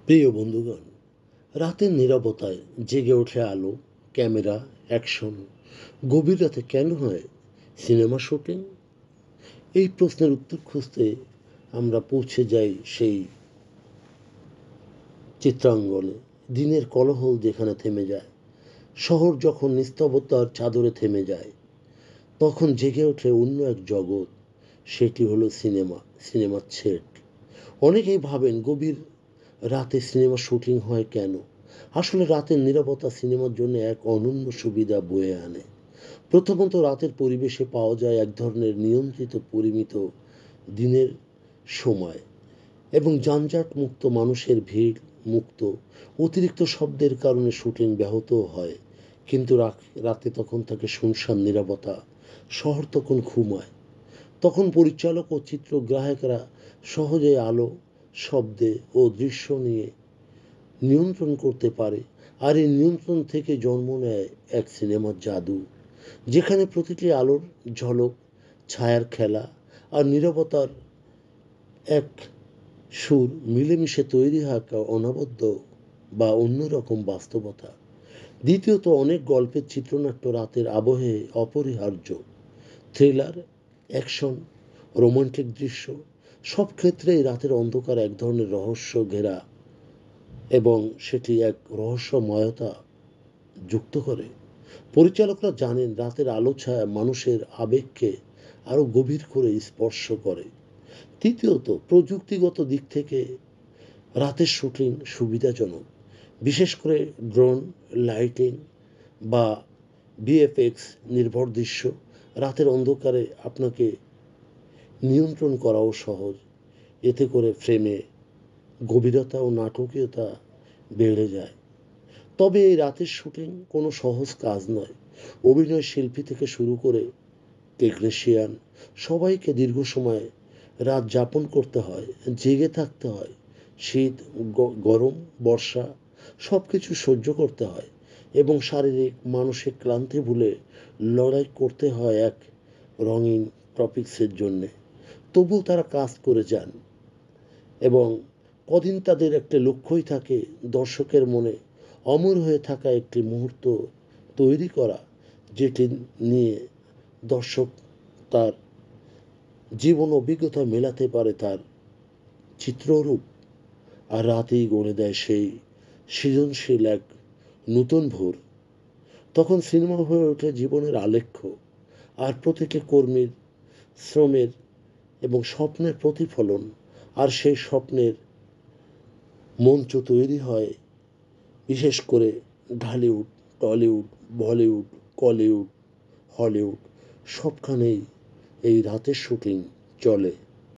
প্রিয় বন্ধুগণ, রাতের নীরবতায় জেগে ওঠে আলো, ক্যামেরা, অ্যাকশন। গভীর রাতে কেন হয় সিনেমা শুটিং? এই প্রশ্নের উত্তর খুঁজতে আমরা পৌঁছে যাই সেই চিত্রাঙ্গনে। দিনের কোলাহল যেখানে থেমে যায়, শহর যখন নিস্তব্ধতার চাদরে থেমে যায়, তখন জেগে ওঠে অন্য এক জগৎ। সেটি হলো সিনেমার সেট। অনেকেই ভাবেন গভীর রাতে সিনেমা শুটিং হয় কেন? আসলে রাতের নীরবতা সিনেমার জন্য এক অনন্য সুবিধা বয়ে আনে। প্রথমত, রাতের পরিবেশে পাওয়া যায় এক ধরনের নিয়ন্ত্রিত পরিমিত দিনের সময় এবং যানজট মুক্ত, মানুষের ভিড় মুক্ত। অতিরিক্ত শব্দের কারণে শুটিং ব্যাহত হয়, কিন্তু রাতে তখন থাকে শুনশান নীরবতা। শহর তখন ঘুমায়। তখন পরিচালক ও চিত্রগ্রাহকরা সহজে আলো, শব্দে ও দৃশ্য নিয়ে নিয়ন্ত্রণ করতে পারে। আর এই নিয়ন্ত্রণ থেকে জন্ম নেয় এক সিনেমার জাদু, যেখানে প্রতিটি আলোর ঝলক, ছায়ার খেলা আর নীরবতার এক সুর মিলেমিশে তৈরি হয় একটা অনবদ্য বা অন্যরকম বাস্তবতা। দ্বিতীয়ত, অনেক গল্পের চিত্রনাট্য রাতের আবহে অপরিহার্য। থ্রিলার, অ্যাকশন, রোমান্টিক দৃশ্য, সব ক্ষেত্রেই রাতের অন্ধকার এক ধরনের রহস্য ঘেরা এবং সেটি এক রহস্যময়তা যুক্ত করে। পরিচালকরা জানেন রাতের আলো ছায়া মানুষের আবেগকে আরও গভীর করে স্পর্শ করে। তৃতীয়ত, প্রযুক্তিগত দিক থেকে রাতের শুটিং সুবিধাজনক। বিশেষ করে ড্রোন, লাইটিং বা ভিএফএক্স নির্ভর দৃশ্য রাতের অন্ধকারে আপনাকে নিয়ন্ত্রণ করাও সহজ। এতে করে ফ্রেমে গভীরতা ও নাটকীয়তা বেড়ে যায়। তবে এই রাতের শুটিং কোনো সহজ কাজ নয়। অভিনয় শিল্পী থেকে শুরু করে টেকনিশিয়ান, সবাইকে দীর্ঘ সময় রাত যাপন করতে হয়, জেগে থাকতে হয়। শীত, গরম, বর্ষা সব কিছু সহ্য করতে হয় এবং শারীরিক মানসিক ক্লান্তি ভুলে লড়াই করতে হয় এক রঙিন টপিক্সের জন্যে। তবুও তারা কাজ করে যান এবং কদিন তাদের একটা লক্ষ্যই থাকে দর্শকের মনে অমর হয়ে থাকা একটি মুহূর্ত তৈরি করা, যেটি নিয়ে দর্শক তার জীবন অভিজ্ঞতা মেলাতে পারে তার চিত্ররূপ। আর রাতেই গড়ে দেয় সেই সৃজনশীল এক নতুন ভোর। তখন সিনেমা হয়ে ওঠে জীবনের আলেখ্য, আর প্রতিটি কর্মীর শ্রমের এবং স্বপ্নের প্রতিফলন। আর সেই স্বপ্নের মঞ্চ তৈরি হয় বিশেষ করে ঢালিউড, টলিউড, বলিউড, কলিউড, হলিউড, সবখানেই এই রাতের শুটিং চলে।